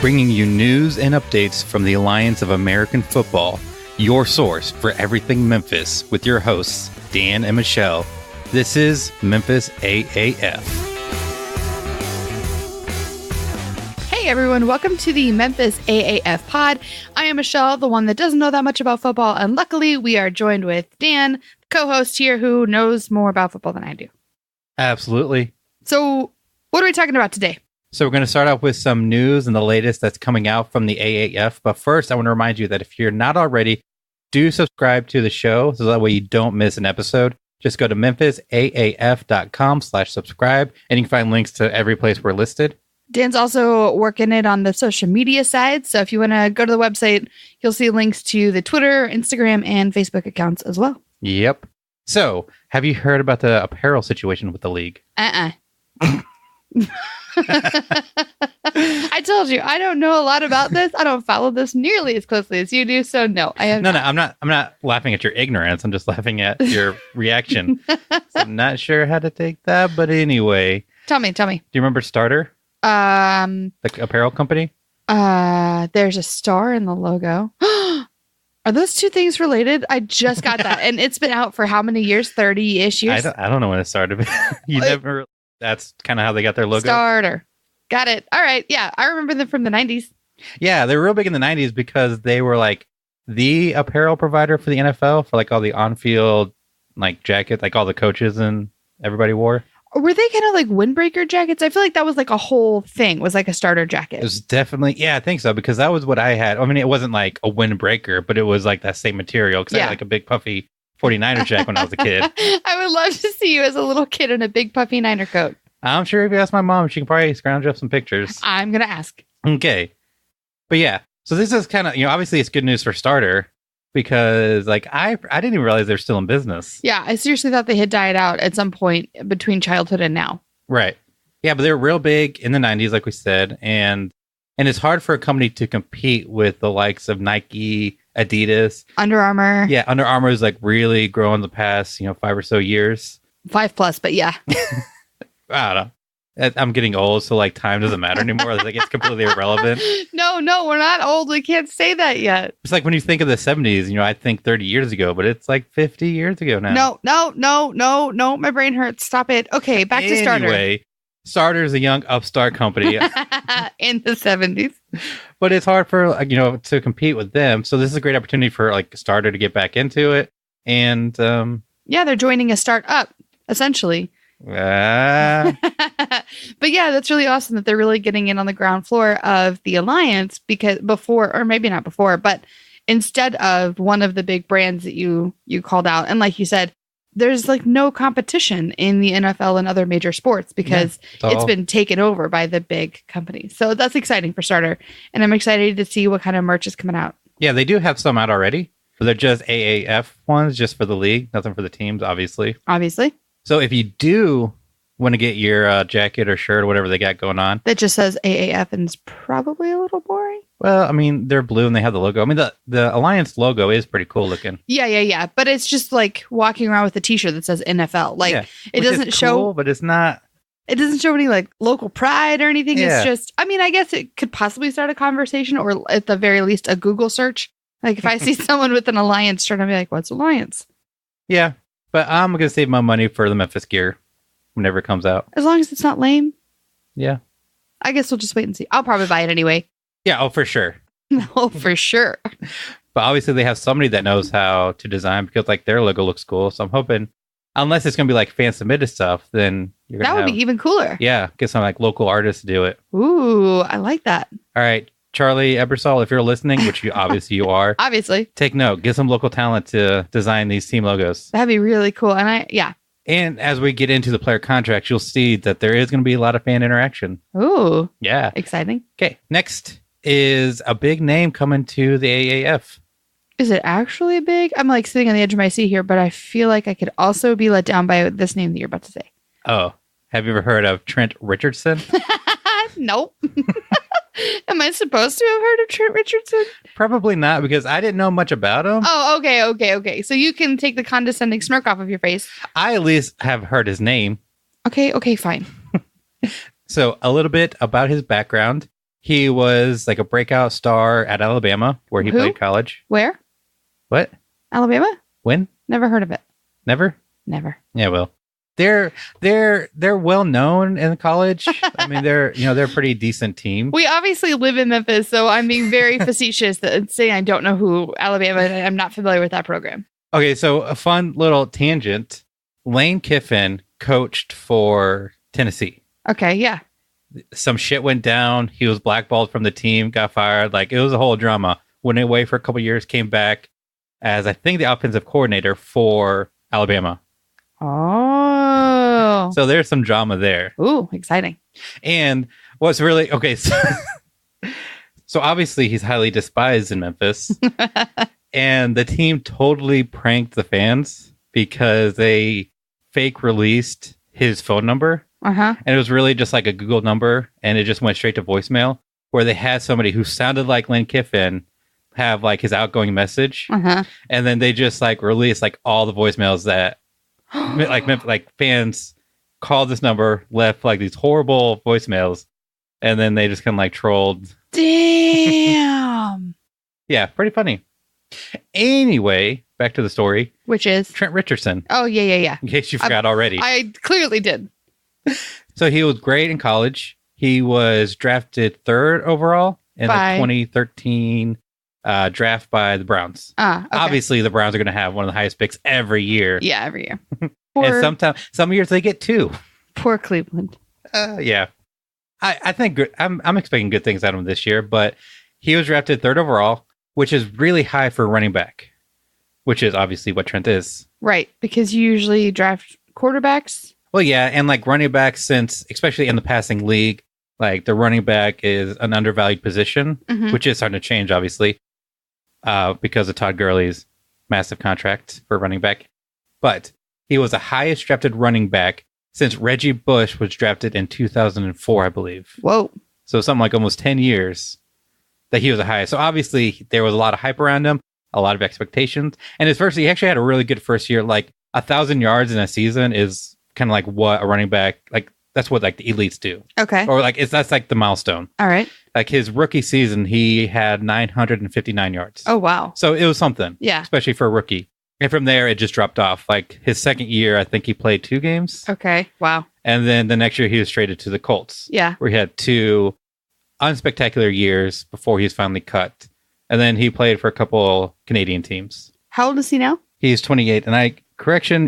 bringing you news and updates from the Alliance of American Football, your source for everything Memphis, with your hosts, Dan and Michelle. This is Memphis AAF. Hey everyone, welcome to the Memphis AAF pod. I am Michelle, the one that doesn't know that much about football, and luckily we are joined with Dan, the co-host here, who knows more about football than I do. Absolutely. So, what are we talking about today? So we're going to start off with some news and the latest that's coming out from the AAF. But first, I want to remind you that if you're not already, do subscribe to the show so that way you don't miss an episode. Just go to memphisaaf.com/subscribe, and you can find links to every place we're listed. Dan's also working it on the social media side. So if you want to go to the website, you'll see links to the Twitter, Instagram, and Facebook accounts as well. Yep. So have you heard about the apparel situation with the league? I told you, I don't know a lot about this. I don't follow this nearly as closely as you do. So no, I have No, I'm not laughing at your ignorance. I'm just laughing at your reaction. So I'm not sure how to take that. But anyway. Tell me. Do you remember Starter? The apparel company? There's a star in the logo. Are those two things related? I just got that. And it's been out for how many years? 30-ish years? I don't know when it started. That's kind of how they got their logo. Starter. Got it. All right. Yeah. I remember them from the 90s. Yeah. They were real big in the 90s because they were like the apparel provider for the NFL for like all the on-field like jackets, like all the coaches and everybody wore. Were they kind of like windbreaker jackets? I feel like that was like a whole thing, was like a starter jacket. It was definitely, yeah, I think so, because that was what I had. I mean, it wasn't like a windbreaker, but it was like that same material, because I had like a big puffy 49er jacket when I was a kid. I would love to see you as a little kid in a big puffy Niner coat. I'm sure if you ask my mom, she can probably scrounge up some pictures. I'm going to ask. Okay. But yeah, so this is kind of, obviously it's good news for Starter, because like I didn't even realize they're still in business. Yeah, I seriously thought they had died out at some point between childhood and now. Right. Yeah, but they were real big in the 90s, like we said, and it's hard for a company to compete with the likes of Nike, Adidas, Under Armour. Yeah, Under Armour is like really growing the past 5 or so years. 5+, but yeah. I don't know. I'm getting old, so like time doesn't matter anymore. Like it's completely irrelevant. No, we're not old. We can't say that yet. It's like when you think of the 70s, I think 30 years ago, but it's like 50 years ago now. No. My brain hurts. Stop it. Okay, back to Starter. Anyway, Starter is a young upstart company in the 70s. But it's hard for to compete with them. So this is a great opportunity for like Starter to get back into it. And yeah, they're joining a startup essentially. But yeah, that's really awesome that they're really getting in on the ground floor of the Alliance, because before, or maybe not before, but instead of one of the big brands that you called out, and like you said, there's like no competition in the NFL and other major sports because it's been taken over by the big companies. So that's exciting for Starter, and I'm excited to see what kind of merch is coming out. Yeah, they do have some out already, but they're just AAF ones, just for the league, nothing for the teams, obviously. So if you do want to get your jacket or shirt or whatever they got going on, that just says AAF and is probably a little boring. Well, I mean, they're blue and they have the logo. I mean, the Alliance logo is pretty cool looking. Yeah. But it's just like walking around with a t-shirt that says NFL. Like it doesn't show, cool, but it's not. It doesn't show any like local pride or anything. Yeah. It's just, I mean, I guess it could possibly start a conversation, or at the very least a Google search. Like if I see someone with an Alliance shirt, I'll be like, what's Alliance? Yeah. But I'm going to save my money for the Memphis gear whenever it comes out. As long as it's not lame. Yeah. I guess we'll just wait and see. I'll probably buy it anyway. Yeah, for sure. For sure. But obviously they have somebody that knows how to design, because like their logo looks cool. So I'm hoping, unless it's going to be like fan submitted stuff, then you're going to That would be even cooler. Yeah, get some like local artists to do it. Ooh, I like that. All right. Charlie Ebersol, if you're listening, which you obviously are, obviously, take note. Get some local talent to design these team logos. That'd be really cool. And as we get into the player contracts, you'll see that there is going to be a lot of fan interaction. Ooh, yeah, exciting. Okay, next is a big name coming to the AAF. Is it actually big? I'm like sitting on the edge of my seat here, but I feel like I could also be let down by this name that you're about to say. Oh, have you ever heard of Trent Richardson? Nope. Am I supposed to have heard of Trent Richardson? Probably not, because I didn't know much about him. Oh, okay. So you can take the condescending smirk off of your face. I at least have heard his name. Okay, fine. So a little bit about his background. He was like a breakout star at Alabama, where he played college. Where? What? Alabama? When? Never heard of it. Never? Never. Yeah, well, they're well known in college. I mean, they're a pretty decent team. We obviously live in Memphis, so I'm being very facetious and saying I don't know who Alabama. I'm not familiar with that program. Okay, so a fun little tangent. Lane Kiffin coached for Tennessee. Okay, yeah. Some shit went down. He was blackballed from the team, got fired. Like, it was a whole drama. Went away for a couple years, came back as, I think, the offensive coordinator for Alabama. Oh. So there's some drama there. Ooh, exciting. And what's really... Okay, so obviously he's highly despised in Memphis. And the team totally pranked the fans because they fake released his phone number. Uh-huh. And it was really just like a Google number, and it just went straight to voicemail, where they had somebody who sounded like Lane Kiffin have like his outgoing message. Uh-huh. And then they just like released like all the voicemails that like fans called this number, left like these horrible voicemails, and then they just kind of like trolled. Damn. Yeah, pretty funny. Anyway, back to the story. Which is? Trent Richardson. Oh, yeah. In case you forgot already. I clearly did. So he was great in college. He was drafted 3rd overall in the 2013 draft by the Browns. Okay. Obviously, the Browns are going to have one of the highest picks every year. Yeah, every year. And some years they get 2. Poor Cleveland. Yeah. I think I'm expecting good things out of him this year, but he was drafted 3rd overall, which is really high for a running back, which is obviously what Trent is. Right, because you usually draft quarterbacks. Well, yeah, and like running back, since especially in the passing league, like the running back is an undervalued position, which is starting to change, obviously, because of Todd Gurley's massive contract for running back. But he was the highest drafted running back since Reggie Bush was drafted in 2004, I believe. Whoa. So something like almost 10 years that he was the highest. So obviously there was a lot of hype around him, a lot of expectations. And he actually had a really good first year. Like 1,000 yards in a season is kind of like what a running back, like that's what like the elites do. Okay. Or like that's like the milestone. All right. Like his rookie season, he had 959 yards. Oh, wow. So it was something. Yeah. Especially for a rookie. And from there, it just dropped off. Like his second year, I think he played 2 games. Okay. Wow. And then the next year, he was traded to the Colts. Yeah. Where he had 2 unspectacular years before he was finally cut. And then he played for a couple Canadian teams. How old is he now? He's 28. And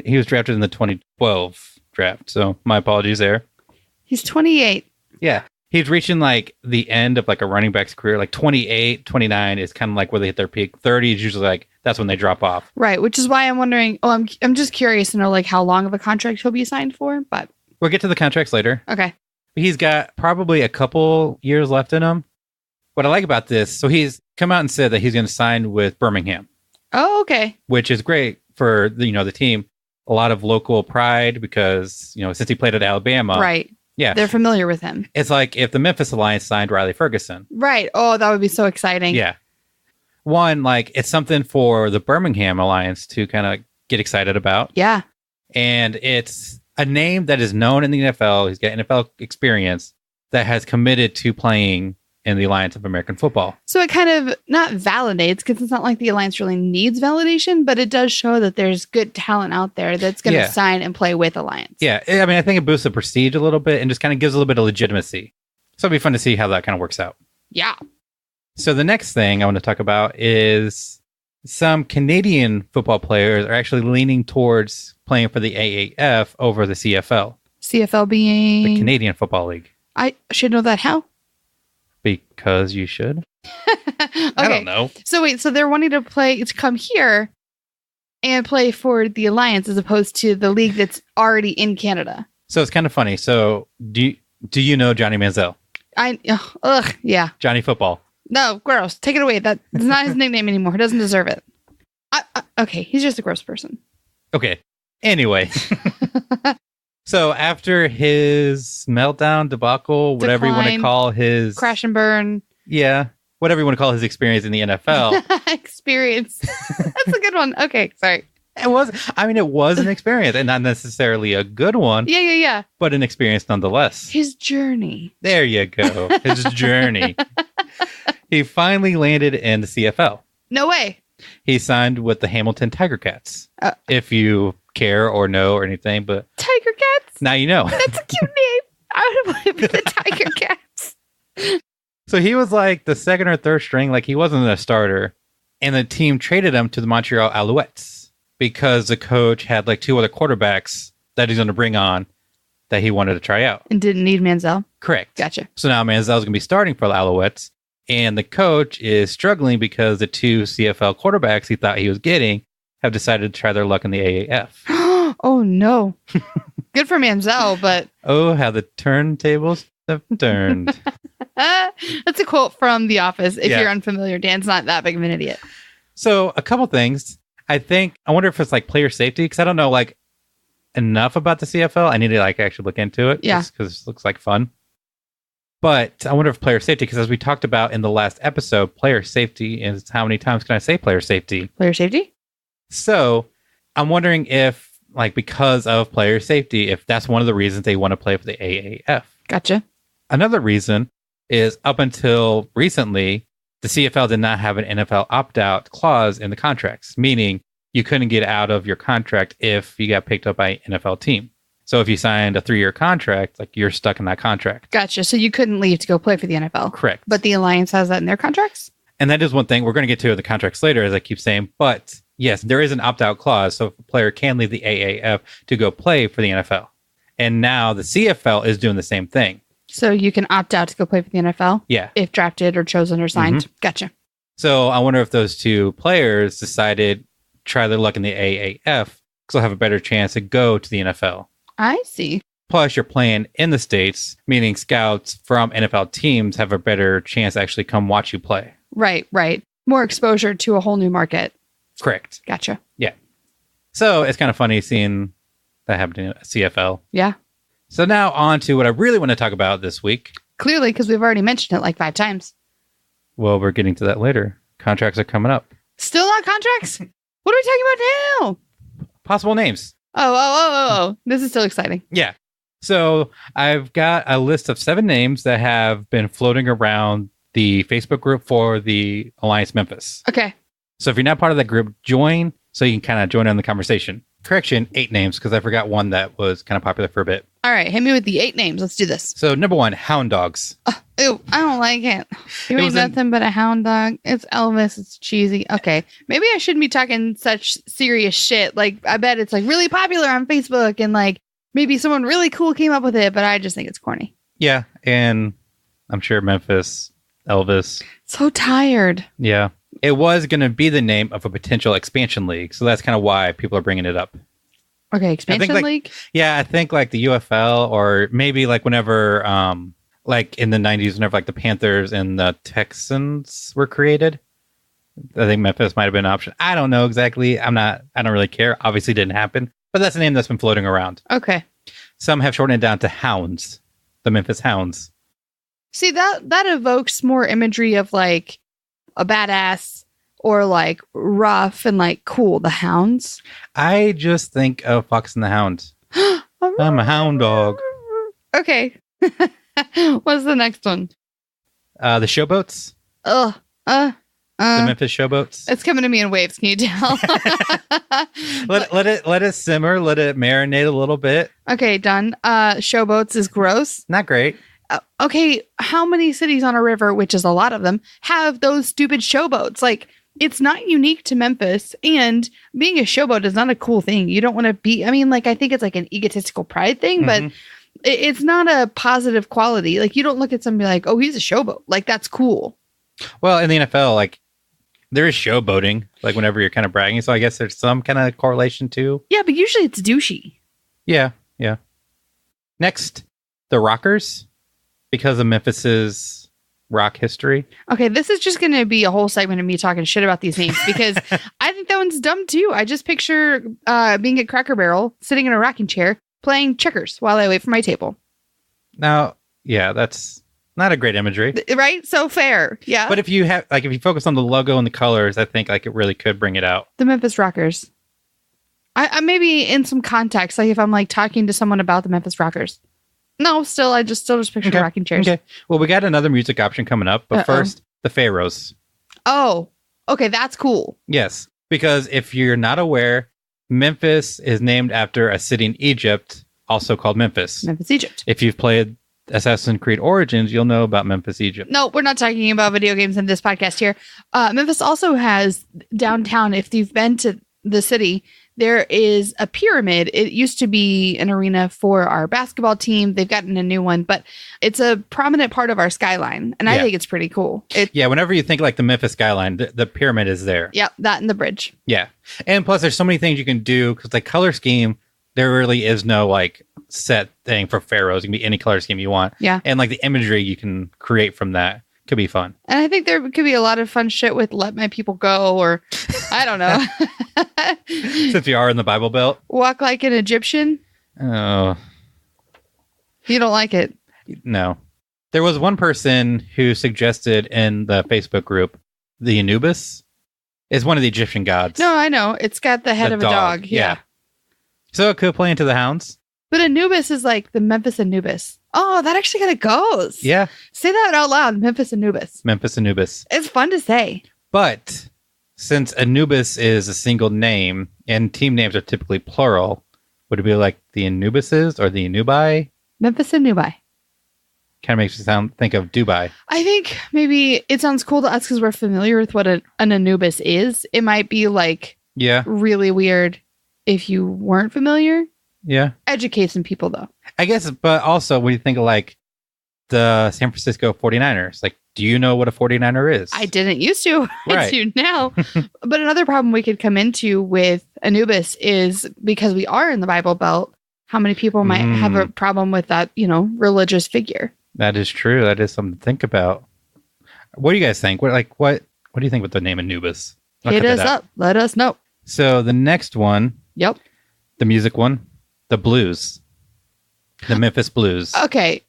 he was drafted in the 2012 draft. So my apologies there. He's 28. Yeah. He's reaching like the end of like a running back's career. Like 28, 29 is kind of like where they hit their peak. 30 is usually like that's when they drop off. Right, which is why I'm wondering. Oh, I'm just curious to know like how long of a contract he'll be signed for. But we'll get to the contracts later. Okay. He's got probably a couple years left in him. What I like about this, so he's come out and said that he's going to sign with Birmingham. Oh, okay. Which is great for the team. A lot of local pride because since he played at Alabama, right? Yeah, they're familiar with him. It's like if the Memphis Alliance signed Riley Ferguson. Right. Oh, that would be so exciting. Yeah. One, like it's something for the Birmingham Alliance to kind of get excited about. Yeah. And it's a name that is known in the NFL. He's got NFL experience that has committed to playing in the Alliance of American Football. So it kind of not validates, because it's not like the Alliance really needs validation, but it does show that there's good talent out there that's going to sign and play with Alliance. Yeah. I mean, I think it boosts the prestige a little bit and just kind of gives a little bit of legitimacy. So it'll be fun to see how that kind of works out. Yeah. So the next thing I want to talk about is some Canadian football players are actually leaning towards playing for the AAF over the CFL. CFL being? The Canadian Football League. I should know that. How? Because you should. Okay. I don't know. So wait, so they're wanting to come here and play for the Alliance as opposed to the league that's already in Canada. So it's kind of funny. So do you know Johnny Manziel? Yeah. Johnny Football. No, gross. Take it away. That's not his nickname anymore. He doesn't deserve it. Okay, he's just a gross person. Okay. Anyway. So after his meltdown, debacle, whatever you want to call his... Crash and burn. Yeah. Whatever you want to call his experience in the NFL. Experience. That's a good one. Okay, sorry. It was an experience, and not necessarily a good one. Yeah. But an experience nonetheless. His journey. There you go. His journey. He finally landed in the CFL. No way. He signed with the Hamilton Tiger Cats. If you care or know or anything, but Tiger Cats? Now you know. That's a cute name. I would want to be the Tiger Cats. So he was like the second or third string, like he wasn't a starter. And the team traded him to the Montreal Alouettes because the coach had like two other quarterbacks that he's going to bring on that he wanted to try out. And didn't need Manziel? Correct. Gotcha. So now Manziel's going to be starting for the Alouettes. And the coach is struggling because the two CFL quarterbacks he thought he was getting have decided to try their luck in the AAF. Oh, no. Good for Manziel, but... Oh, how the turntables have turned. That's a quote from The Office. If you're unfamiliar, Dan's not that big of an idiot. So a couple things. I wonder if it's like player safety, because I don't know like enough about the CFL. I need to like actually look into it. Yeah. Because it looks like fun. But I wonder if player safety, because as we talked about in the last episode, player safety is how many times can I say player safety? Player safety? So I'm wondering if, like, because of player safety, if that's one of the reasons they want to play for the AAF. Gotcha. Another reason is up until recently, the CFL did not have an NFL opt-out clause in the contracts, meaning you couldn't get out of your contract if you got picked up by an NFL team. So if you signed a 3-year contract, like you're stuck in that contract. Gotcha. So you couldn't leave to go play for the NFL. Correct. But the Alliance has that in their contracts? And that is one thing. We're going to get to the contracts later, as I keep saying. But yes, there is an opt-out clause. So a player can leave the AAF to go play for the NFL. And now the CFL is doing the same thing. So you can opt out to go play for the NFL? Yeah. If drafted or chosen or signed? Mm-hmm. Gotcha. So I wonder if those two players decided try their luck in the AAF because they'll have a better chance to go to the NFL. I see. Plus, you're playing in the States, meaning scouts from NFL teams have a better chance to actually come watch you play. Right. More exposure to a whole new market. Correct. Gotcha. Yeah. So it's kind of funny seeing that happen in CFL. Yeah. So now on to what I really want to talk about this week. Clearly, because we've already mentioned it like 5 times. Well, we're getting to that later. Contracts are coming up. Still not contracts? What are we talking about now? Possible names. Oh. This is still exciting. Yeah. So I've got a list of 7 names that have been floating around the Facebook group for the Alliance Memphis. Okay. So if you're not part of that group, join so you can kind of join in the conversation. Correction, 8 names, because I forgot one that was kind of popular for a bit. All right, hit me with the 8 names. Let's do this. So number 1, hound dogs. Ew, I don't like it. You ain't nothing but a hound dog. It's Elvis. It's cheesy. Okay, maybe I shouldn't be talking such serious shit. Like, I bet it's like really popular on Facebook and like maybe someone really cool came up with it, but I just think it's corny. Yeah, and I'm sure Memphis, Elvis. So tired. Yeah. It was going to be the name of a potential expansion league. So that's kind of why people are bringing it up. Okay, expansion league? Yeah, I think like the UFL or maybe like whenever, like in the 90s, whenever like the Panthers and the Texans were created. I think Memphis might have been an option. I don't know exactly. I don't really care. Obviously didn't happen. But that's a name that's been floating around. Okay. Some have shortened it down to Hounds. The Memphis Hounds. See, that evokes more imagery of like a badass or like rough and like cool. The Hounds. I just think of Fox and the Hound. I'm a hound dog. Okay. What's the next one? The Showboats. The Memphis Showboats. It's coming to me in waves. Can you tell? let it simmer. Let it marinate a little bit. Okay, done. Showboats is gross. Not great. Okay, how many cities on a river, which is a lot of them, have those stupid showboats? Like, it's not unique to Memphis, and being a showboat is not a cool thing. You don't want to be, I mean, like, I think it's like an egotistical pride thing, but it's not a positive quality. Like, you don't look at somebody like, oh, he's a showboat. Like, that's cool. Well, in the NFL, like, there is showboating, like, whenever you're kind of bragging, so I guess there's some kind of correlation too. Yeah, but usually it's douchey. Yeah. Next, the Rockers. Because of Memphis's rock history. Okay, this is just going to be a whole segment of me talking shit about these names because I think that one's dumb too. I just picture being at Cracker Barrel, sitting in a rocking chair, playing checkers while I wait for my table. Now, yeah, that's not a great imagery. Right? So fair. Yeah. But if you focus on the logo and the colors, I think like it really could bring it out. The Memphis Rockers. I maybe in some context, like if I'm like talking to someone about the Memphis Rockers. No, I just picture rocking chairs. Okay. Well, we got another music option coming up, but first, the Pharaohs. Oh, okay. That's cool. Yes, because if you're not aware, Memphis is named after a city in Egypt, also called Memphis. Memphis, Egypt. If you've played Assassin's Creed Origins, you'll know about Memphis, Egypt. No, we're not talking about video games in this podcast here. Memphis also has downtown. If you've been to the city, there is a pyramid. It used to be an arena for our basketball team. They've gotten a new one, but it's a prominent part of our skyline. And I think it's pretty cool. Whenever you think like the Memphis skyline, the pyramid is there. Yep, that and the bridge. Yeah. And plus there's so many things you can do because the color scheme, there really is no like set thing for pharaohs. It can be any color scheme you want. Yeah. And like the imagery you can create from that could be fun. And I think there could be a lot of fun shit with Let My People Go, or I don't know. Since we are in the Bible Belt. Walk Like an Egyptian. Oh. You don't like it? No. There was one person who suggested in the Facebook group, the Anubis is one of the Egyptian gods. No, I know. It's got the head of a dog. Yeah. So it could play into the hounds. But Anubis is like the Memphis Anubis. Oh, that actually kind of goes. Yeah. Say that out loud. Memphis Anubis. Memphis Anubis. It's fun to say. But since Anubis is a single name and team names are typically plural, would it be like the Anubises or the Anubi? Memphis Anubi. Kind of makes me think of Dubai. I think maybe it sounds cool to us because we're familiar with what an Anubis is. It might be like really weird if you weren't familiar. Yeah. Educate some people, though. I guess, but also when you think of like the San Francisco 49ers, like, do you know what a 49er is? I didn't used to. Right. I do now. But another problem we could come into with Anubis is because we are in the Bible Belt, how many people might have a problem with that, religious figure. That is true. That is something to think about. What do you guys think? What do you think with the name Anubis? Hit us up. Let us know. So the next one. Yep. The music one. The Blues. The Memphis Blues. Okay.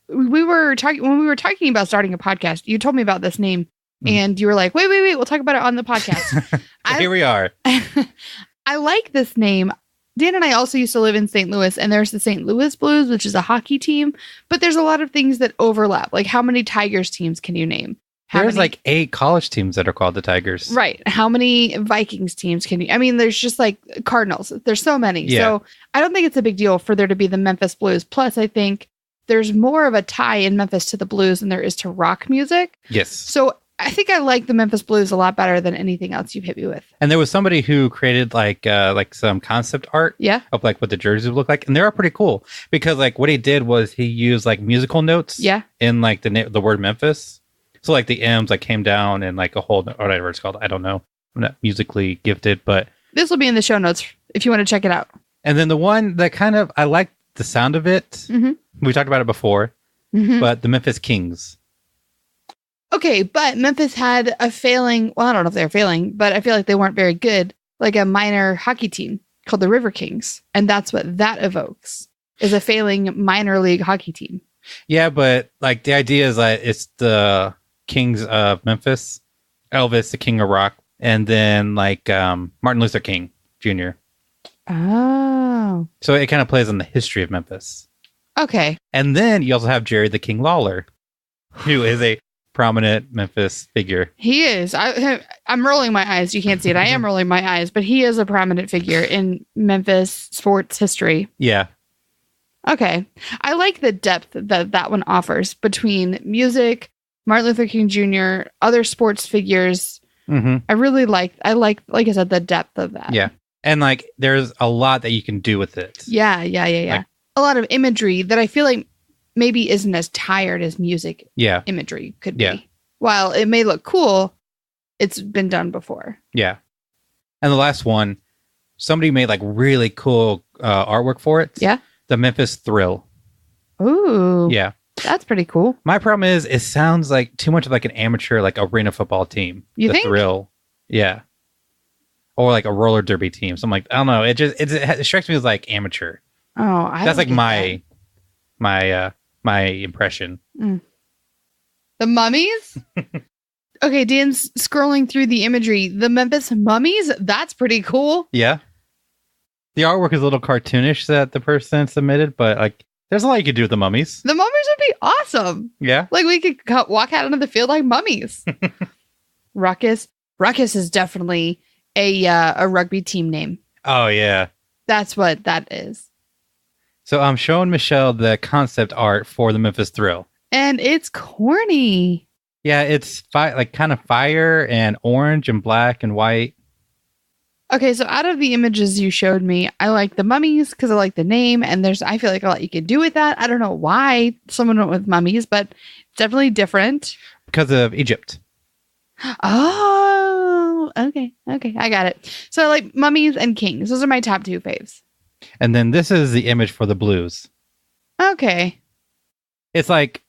When we were talking about starting a podcast, you told me about this name and you were like, wait, we'll talk about it on the podcast. Here we are. I like this name. Dan and I also used to live in St. Louis, and there's the St. Louis Blues, which is a hockey team, but there's a lot of things that overlap. Like, how many Tigers teams can you name? There's like 8 college teams that are called the Tigers. Right. How many Vikings teams can you? I mean, there's just like Cardinals. There's so many. Yeah. So I don't think it's a big deal for there to be the Memphis Blues. Plus, I think there's more of a tie in Memphis to the blues than there is to rock music. Yes. So I think I like the Memphis Blues a lot better than anything else you've hit me with. And there was somebody who created like some concept art of like what the jerseys would look like. And they are pretty cool because like what he did was he used like musical notes in like the word Memphis. So like the M's like came down and like a whole, or whatever it's called. I don't know. I'm not musically gifted, but this will be in the show notes if you want to check it out. And then the one that kind of, I like the sound of it. Mm-hmm. We talked about it before, but the Memphis Kings. Okay, but Memphis had a failing, well, I don't know if they're failing, but I feel like they weren't very good, like a minor hockey team called the River Kings. And that's what that evokes, is a failing minor league hockey team. Yeah, but like the idea is that it's the Kings of Memphis, Elvis, the King of Rock, and then like Martin Luther King Jr. Oh. So it kind of plays on the history of Memphis. Okay. And then you also have Jerry the King Lawler, who is a prominent Memphis figure. He is. I'm rolling my eyes. You can't see it. I am rolling my eyes, but he is a prominent figure in Memphis sports history. Yeah. Okay. I like the depth that one offers between music, Martin Luther King Jr., other sports figures. Mm-hmm. I like I said, the depth of that. Yeah. And like, there's a lot that you can do with it. Yeah. Like, a lot of imagery that I feel like maybe isn't as tired as music imagery could be. Yeah. While it may look cool, it's been done before. Yeah. And the last one, somebody made like really cool artwork for it. Yeah. The Memphis Thrill. Ooh. Yeah. That's pretty cool. My problem is it sounds like too much of like an amateur, like arena football team. You think? Thrill. Yeah. Or like a roller derby team. So I'm like, I don't know. It strikes me as like amateur. Oh, that's like my impression. The Mummies? Okay, Dan's scrolling through the imagery. The Memphis Mummies? That's pretty cool. Yeah. The artwork is a little cartoonish that the person submitted, but like, there's a lot you could do with the mummies. The mummies would be awesome. Yeah. Like we could walk out onto the field like mummies. Ruckus. Ruckus is definitely a rugby team name. Oh, yeah. That's what that is. So I'm showing Michelle the concept art for the Memphis Thrill. And it's corny. Yeah, it's like kind of fire and orange and black and white. Okay, so out of the images you showed me, I like the mummies because I like the name, and I feel like a lot you could do with that. I don't know why someone went with mummies, but it's definitely different. Because of Egypt. Oh, okay, I got it. So I like mummies and kings. Those are my top 2 faves. And then this is the image for the Blues. Okay. It's like,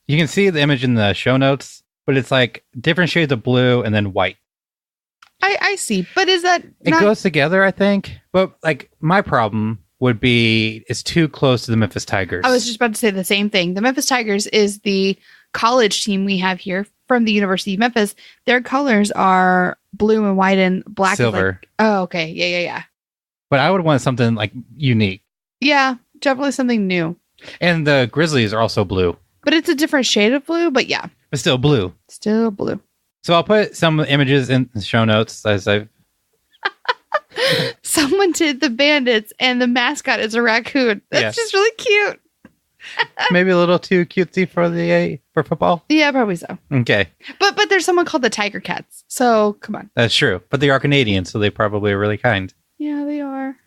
you can see the image in the show notes, but it's like different shades of blue and then white. I see, but is that it goes together, I think. But like my problem would be it's too close to the Memphis Tigers. I was just about to say the same thing. The Memphis Tigers is the college team we have here from the University of Memphis. Their colors are blue and white and black. Silver. Oh, okay. Yeah. But I would want something like unique. Yeah, definitely something new. And the Grizzlies are also blue. But it's a different shade of blue, but yeah. But still blue. Still blue. So I'll put some images in the show notes as I've... Someone did the Bandits and the mascot is a raccoon. That's just really cute. Maybe a little too cutesy for football? Yeah, probably so. Okay. But there's someone called the Tiger Cats. So come on. That's true. But they are Canadian, so they probably are really kind. Yeah, they are.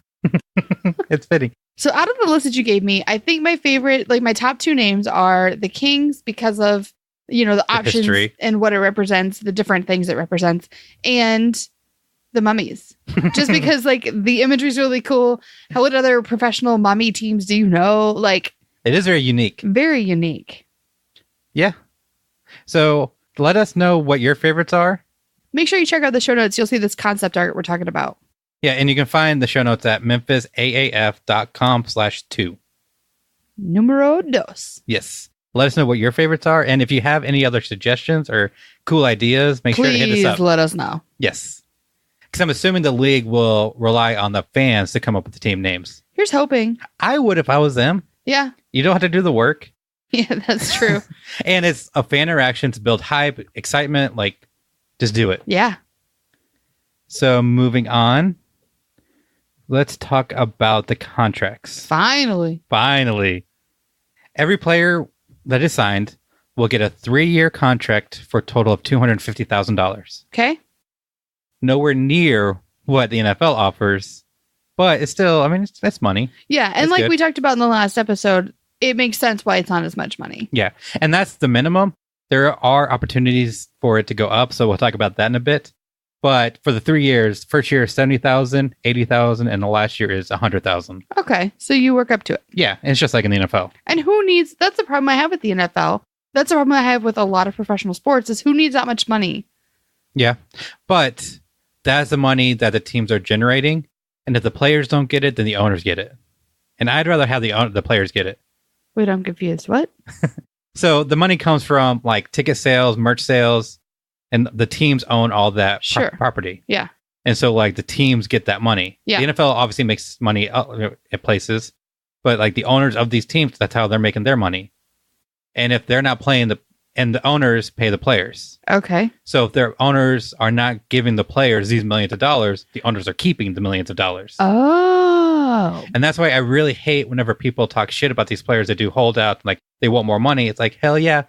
It's fitting. So out of the list that you gave me, I think my favorite, like my top 2 names are the Kings because of, the options history. And what it represents, the different things it represents, and the mummies. Just because like the imagery is really cool. What other professional mummy teams do you know? Like, it is very unique. Very unique. Yeah. So let us know what your favorites are. Make sure you check out the show notes. You'll see this concept art we're talking about. Yeah, and you can find the show notes at memphisaaf.com/2. Numero dos. Yes. Let us know what your favorites are. And if you have any other suggestions or cool ideas, make sure to hit us up. Please let us know. Yes. Because I'm assuming the league will rely on the fans to come up with the team names. Here's hoping. I would if I was them. Yeah. You don't have to do the work. Yeah, that's true. And it's a fan interaction to build hype, excitement. Like, just do it. Yeah. So moving on. Let's talk about the contracts. Finally. Every player that is signed will get a 3-year contract for a total of $250,000. Okay. Nowhere near what the NFL offers, but it's still, that's money. Yeah. And that's like we talked about in the last episode, it makes sense why it's not as much money. Yeah. And that's the minimum. There are opportunities for it to go up. So we'll talk about that in a bit. But for the 3 years, first year is $70,000, $80,000, and the last year is $100,000. Okay, so you work up to it. Yeah, and it's just like in the NFL. And that's the problem I have with the NFL. That's the problem I have with a lot of professional sports is who needs that much money? Yeah, but that's the money that the teams are generating. And if the players don't get it, then the owners get it. And I'd rather have the players get it. Wait, I'm confused. What? So the money comes from like ticket sales, merch sales, and the teams own all that property. Yeah. And so like the teams get that money. Yeah. The NFL obviously makes money at places, but like the owners of these teams, that's how they're making their money. And if they're not playing and the owners pay the players. Okay. So if their owners are not giving the players these millions of dollars, the owners are keeping the millions of dollars. Oh. And that's why I really hate whenever people talk shit about these players that do holdout, like they want more money. It's like, hell yeah.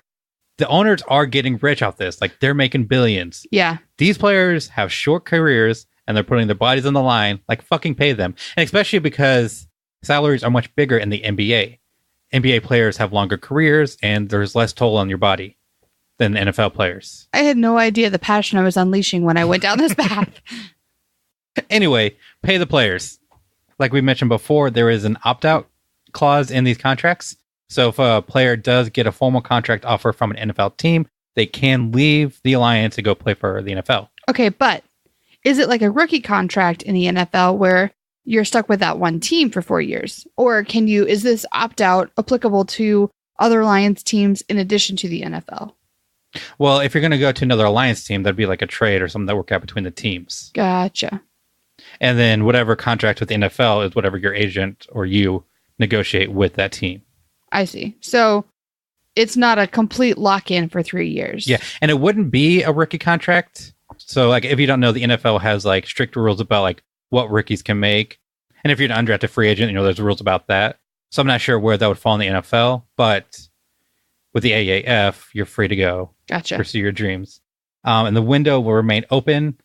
The owners are getting rich off this. Like they're making billions. Yeah. These players have short careers and they're putting their bodies on the line. Like fucking pay them. And especially because salaries are much bigger in the NBA. NBA players have longer careers and there's less toll on your body than NFL players. I had no idea the passion I was unleashing when I went down this path. Anyway, pay the players. Like we mentioned before, there is an opt-out clause in these contracts. So if a player does get a formal contract offer from an NFL team, they can leave the Alliance to go play for the NFL. Okay, but is it like a rookie contract in the NFL where you're stuck with that one team for 4 years? Or is this opt-out applicable to other Alliance teams in addition to the NFL? Well, if you're going to go to another Alliance team, that'd be like a trade or something that work out between the teams. Gotcha. And then whatever contract with the NFL is whatever your agent or you negotiate with that team. I see. So it's not a complete lock-in for 3 years. Yeah. And it wouldn't be a rookie contract. So like if you don't know, the NFL has like strict rules about like what rookies can make. And if you're an undrafted free agent, there's rules about that. So I'm not sure where that would fall in the NFL, but with the AAF, you're free to go. Gotcha. Pursue your dreams. And the window will remain open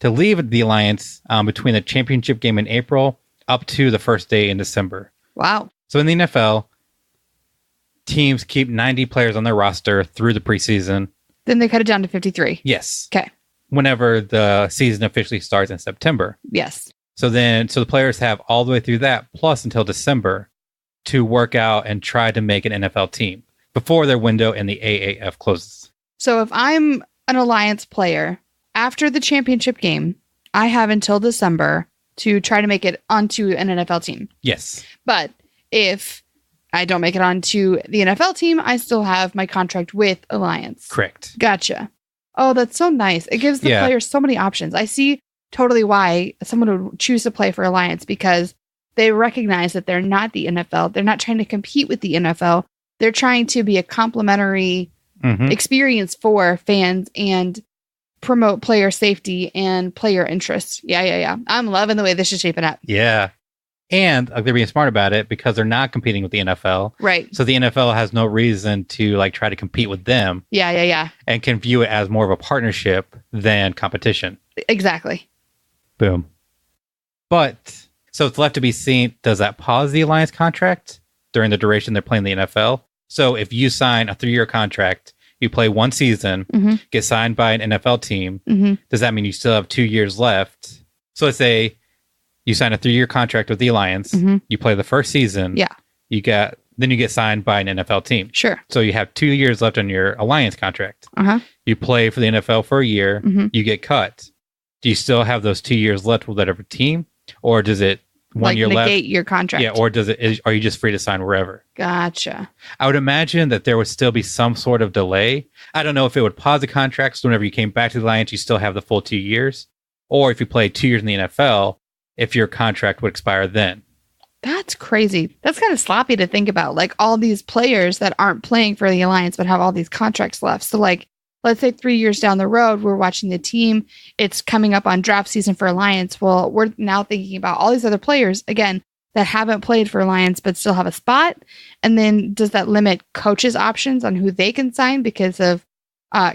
to leave the Alliance between the championship game in April up to the first day in December. Wow. So in the NFL, teams keep 90 players on their roster through the preseason. Then they cut it down to 53. Yes. Okay. Whenever the season officially starts in September. Yes. So the players have all the way through that, plus until December, to work out and try to make an NFL team before their window in the AAF closes. So if I'm an Alliance player, after the championship game, I have until December to try to make it onto an NFL team. Yes. But if I don't make it onto the NFL team, I still have my contract with Alliance. Correct. Gotcha. Oh, that's so nice. It gives the players so many options. I see totally why someone would choose to play for Alliance, because they recognize that they're not the NFL. They're not trying to compete with the NFL. They're trying to be a complimentary experience for fans and promote player safety and player interest. Yeah. I'm loving the way this is shaping up. Yeah. And they're being smart about it because they're not competing with the NFL. Right. So the NFL has no reason to like try to compete with them. Yeah. And can view it as more of a partnership than competition. Exactly. Boom. But so it's left to be seen, does that pause the Alliance contract during the duration they're playing the NFL? So if you sign a 3-year contract, you play one season, get signed by an NFL team, does that mean you still have 2 years left? So let's say you sign a 3-year contract with the Alliance, you play the first season, then you get signed by an NFL team. Sure. So you have 2 years left on your Alliance contract. You play for the NFL for a year, you get cut. Do you still have those 2 years left with whatever team? Or does it 1 year left? Negate your contract. Yeah, or are you just free to sign wherever? Gotcha. I would imagine that there would still be some sort of delay. I don't know if it would pause the contract, so whenever you came back to the Alliance, you still have the full 2 years. Or if you played 2 years in the NFL, if your contract would expire then. That's crazy. That's kind of sloppy to think about. Like all these players that aren't playing for the Alliance but have all these contracts left. So like, let's say 3 years down the road, we're watching the team. It's coming up on draft season for Alliance. Well, we're now thinking about all these other players, again, that haven't played for Alliance but still have a spot. And then does that limit coaches' options on who they can sign because of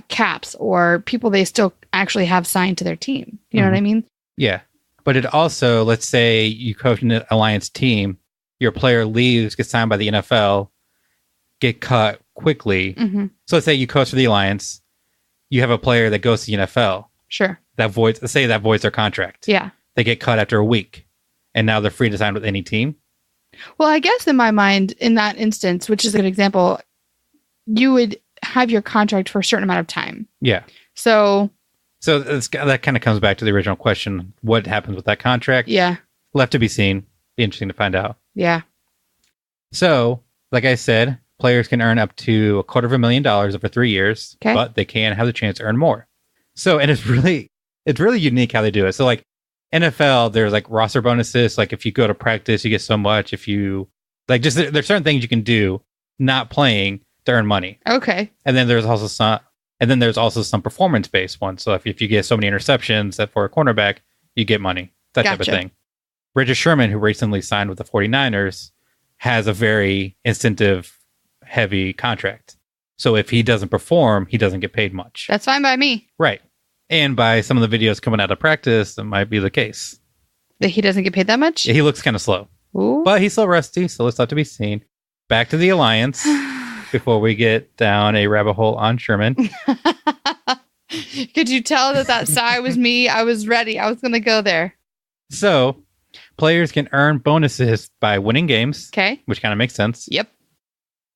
caps or people they still actually have signed to their team? You know what I mean? Yeah. But it also, let's say you coach an Alliance team, your player leaves, gets signed by the NFL, get cut quickly. So let's say you coach for the Alliance, you have a player that goes to the NFL. Sure. Let's say that voids their contract. Yeah. They get cut after a week, and now they're free to sign with any team. Well, I guess in my mind, in that instance, which is a good example, you would have your contract for a certain amount of time. Yeah. So that kind of comes back to the original question. What happens with that contract? Yeah. Left to be seen. Be interesting to find out. Yeah. So, like I said, players can earn up to $250,000 over 3 years, but they can have the chance to earn more. So, and it's really unique how they do it. So, like NFL, there's like roster bonuses. Like if you go to practice, you get so much. If you like, just there's certain things you can do not playing to earn money. Okay. And then there's also some performance-based ones. So if you get so many interceptions that for a cornerback, you get money. That type of thing. Richard Sherman, who recently signed with the 49ers, has a very incentive-heavy contract. So if he doesn't perform, he doesn't get paid much. That's fine by me. Right. And by some of the videos coming out of practice, that might be the case. That he doesn't get paid that much? Yeah, he looks kind of slow. Ooh. But he's still rusty, so it's left to be seen. Back to the Alliance before we get down a rabbit hole on Sherman. Could you tell that sigh was me? I was ready. I was going to go there. So, players can earn bonuses by winning games. Okay. Which kind of makes sense. Yep.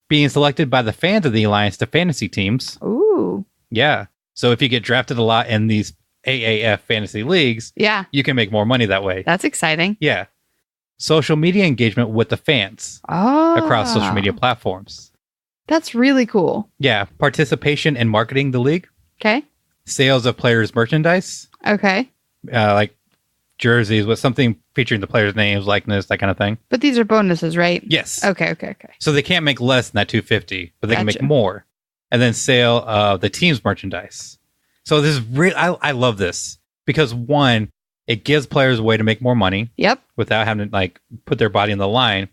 Being selected by the fans of the Alliance to fantasy teams. Ooh. Yeah. So if you get drafted a lot in these AAF fantasy leagues, you can make more money that way. That's exciting. Yeah. Social media engagement with the fans across social media platforms. That's really cool. Yeah. Participation in marketing the league. Okay. Sales of players' merchandise. Okay. Like jerseys with something featuring the players' names, likeness, that kind of thing. But these are bonuses, right? Yes. Okay. So they can't make less than that $250, but they can make more. And then sale of the team's merchandise. So this is I love this because one, it gives players a way to make more money. Yep. Without having to like put their body on the line.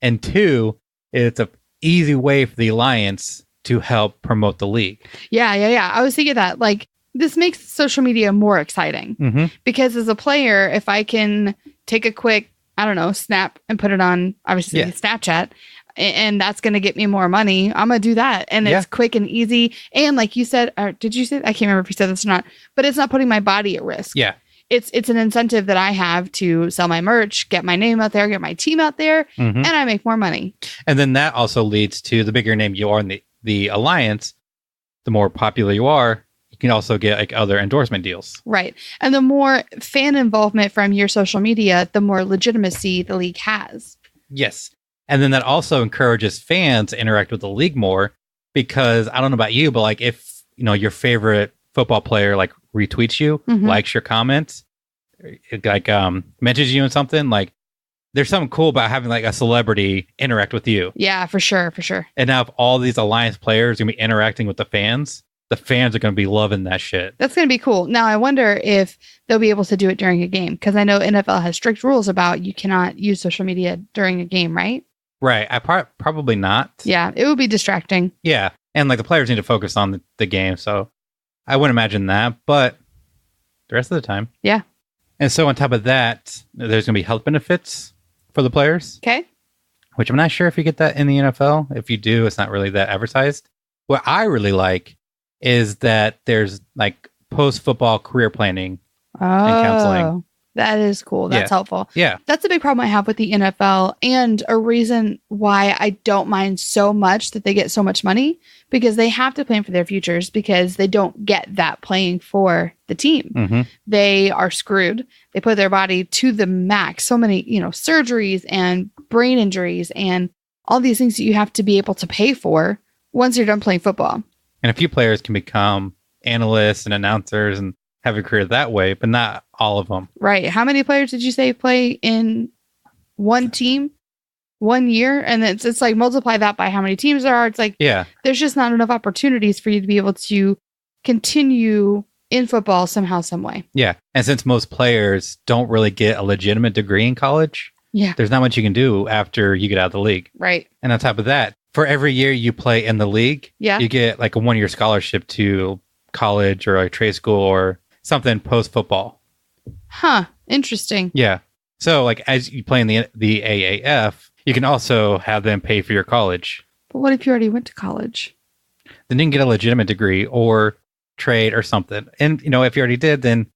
And two, it's a easy way for the Alliance to help promote the league. Yeah. I was thinking that like this makes social media more exciting because as a player, if I can take a quick, I don't know, snap and put it on obviously Snapchat, and that's going to get me more money, I'm going to do that. And it's quick and easy. And like you said, or did you say, I can't remember if you said this or not, but it's not putting my body at risk. Yeah. It's an incentive that I have to sell my merch, get my name out there, get my team out there, and I make more money. And then that also leads to the bigger name you are in the Alliance, the more popular you are, you can also get like other endorsement deals. Right. And the more fan involvement from your social media, the more legitimacy the league has. Yes. And then that also encourages fans to interact with the league more because I don't know about you, but like if, your favorite football player like retweets you, likes your comments, like mentions you in something, like there's something cool about having like a celebrity interact with you. Yeah, for sure. And now if all these Alliance players are going to be interacting with the fans are going to be loving that shit. That's going to be cool. Now, I wonder if they'll be able to do it during a game because I know NFL has strict rules about you cannot use social media during a game, right? Right. Probably not. Yeah, it would be distracting. Yeah. And like the players need to focus on the game. So I wouldn't imagine that, but the rest of the time. Yeah. And so on top of that, there's going to be health benefits for the players. Okay. Which I'm not sure if you get that in the NFL. If you do, it's not really that advertised. What I really like is that there's like post-football career planning and counseling. That is cool. That's helpful. Yeah. That's a big problem I have with the NFL and a reason why I don't mind so much that they get so much money because they have to plan for their futures because they don't get that playing for the team. They are screwed. They put their body to the max. So many, surgeries and brain injuries and all these things that you have to be able to pay for once you're done playing football. And a few players can become analysts and announcers and have a career that way, but not all of them. Right. How many players did you say play in one team 1 year? And it's like multiply that by how many teams there are. It's like, there's just not enough opportunities for you to be able to continue in football somehow, some way. Yeah. And since most players don't really get a legitimate degree in college, there's not much you can do after you get out of the league. Right. And on top of that, for every year you play in the league, you get like a 1-year scholarship to college or a trade school or something post-football. Huh. Interesting. Yeah. So like as you play in the AAF, you can also have them pay for your college. But what if you already went to college? Then you can get a legitimate degree or trade or something. And, if you already did, then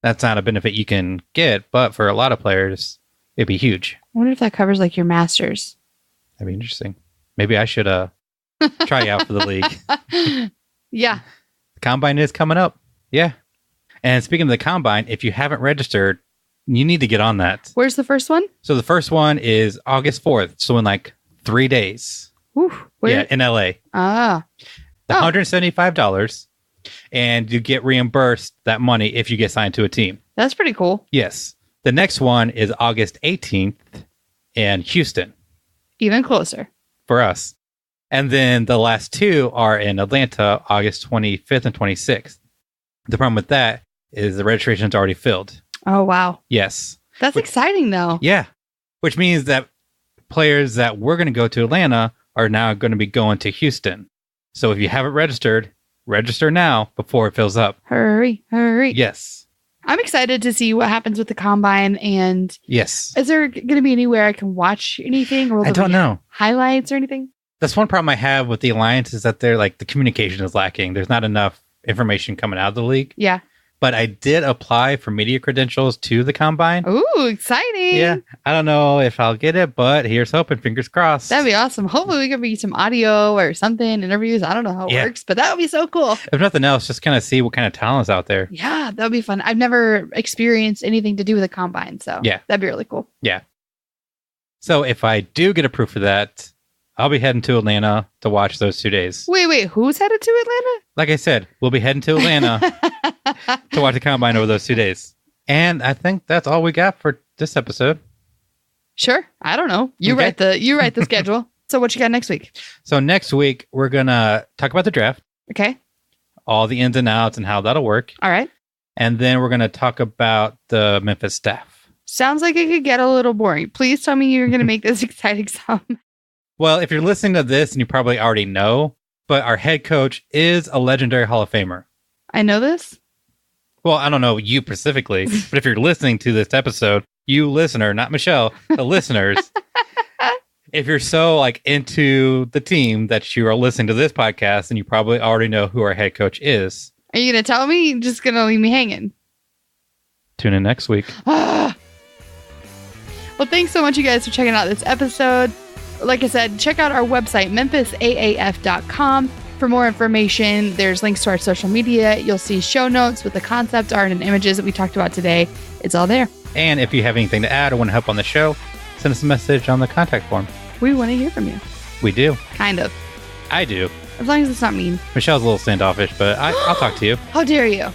that's not a benefit you can get. But for a lot of players, it'd be huge. I wonder if that covers like your master's. That'd be interesting. Maybe I should try out for the league. Yeah. The combine is coming up. Yeah. And speaking of the combine, if you haven't registered, you need to get on that. Where's the first one? So the first one is August 4th. So in like 3 days. Ooh, yeah, in LA. $175. And you get reimbursed that money if you get signed to a team. That's pretty cool. Yes. The next one is August 18th in Houston. Even closer. For us. And then the last two are in Atlanta, August 25th and 26th. The problem with that is the registration is already filled. Oh, wow. Yes. That's exciting, though. Yeah. Which means that players that were going to go to Atlanta are now going to be going to Houston. So if you haven't registered, register now before it fills up. Hurry. Yes. I'm excited to see what happens with the combine. And yes. Is there going to be anywhere I can watch anything? Or I don't know. Highlights or anything? That's one problem I have with the Alliance is that they're like the communication is lacking. There's not enough information coming out of the league. Yeah. But I did apply for media credentials to the combine. Ooh, exciting. Yeah. I don't know if I'll get it, but here's hoping. Fingers crossed. That'd be awesome. Hopefully we can be some audio or something, interviews. I don't know how it works, but that would be so cool. If nothing else, just kind of see what kind of talent's out there. Yeah, that would be fun. I've never experienced anything to do with a combine, so that'd be really cool. Yeah. So if I do get approved for that, I'll be heading to Atlanta to watch those 2 days. Wait, who's headed to Atlanta? Like I said, we'll be heading to Atlanta to watch the combine over those 2 days. And I think that's all we got for this episode. Sure. I don't know. You write the schedule. So what you got next week? So next week, we're going to talk about the draft. Okay. All the ins and outs and how that'll work. All right. And then we're going to talk about the Memphis staff. Sounds like it could get a little boring. Please tell me you're going to make this exciting some. Well, if you're listening to this and you probably already know, but our head coach is a legendary Hall of Famer. I know this? Well, I don't know you specifically, but if you're listening to this episode, you listener, not Michelle, the listeners, if you're so like into the team that you are listening to this podcast, then you probably already know who our head coach is. Are you going to tell me? You're just going to leave me hanging? Tune in next week. Well, thanks so much, you guys, for checking out this episode. Like I said, check out our website, memphisaaf.com. For more information, there's links to our social media. You'll see show notes with the concept art and images that we talked about today. It's all there. And if you have anything to add or want to help on the show, send us a message on the contact form. We want to hear from you. We do. Kind of. I do. As long as it's not mean. Michelle's a little standoffish, but I'll talk to you. How dare you?